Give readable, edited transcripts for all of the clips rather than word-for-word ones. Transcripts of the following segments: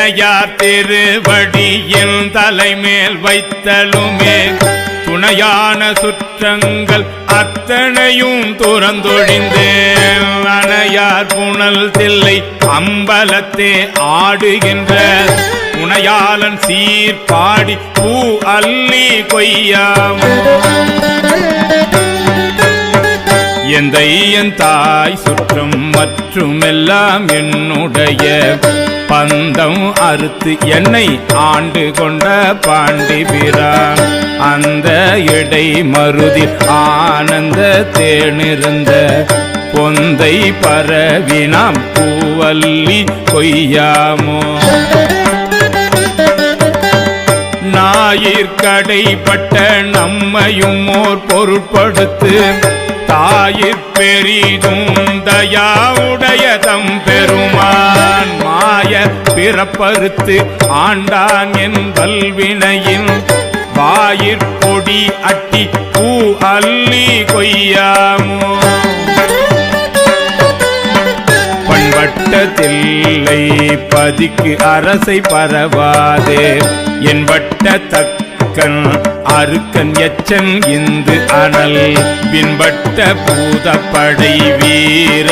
இணையார் திருவடியின் தலைமேல் வைத்தலுமே துணையான சுற்றங்கள் அத்தனையும் துறந்தொழிந்தேன் அணையார் புனல் தில்லை அம்பலத்தே ஆடுகின்ற துணையாளன் சீர்பாடி பூ அள்ளி கொய்யாமோ எந்தை என் தாய் சுற்றம் மற்றுமெல்லாம் என்னுடைய பந்தம் அறுத்து என்னை ஆண்டு கொண்ட பாண்டி பிரான் அந்த இடை மருதில் ஆனந்த தேனிருந்த பொந்தை பரவினாம் பூவல்லி கொய்யாமோ ஞாயிற்கடைப்பட்ட நம்மையும் ஓர் பொருட்படுத்து தாயிற் பெரிதும் தயாவுடைய தம் பெருமான் மாய பிறப்பறுத்து ஆண்டான் என் வல்வினையின் வாயிற்பொடி அட்டி பூ அள்ளி கொய்யாமோ பண்பட்ட தில்லை பதிக்கு அரசை பரவாதே என் வட்ட தக்கன் அருக்கன் எச்சன் இந்து அனல் பின்பட்ட பூதப்படை வீர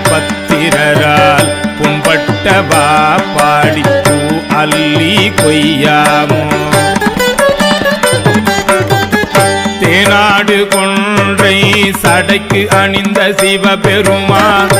பத்திரரால் புண்பட்ட பாடி பூ அள்ளி கொய்யாமோ தேனாடு கொன்றை சடைக்கு அணிந்த சிவபெருமான்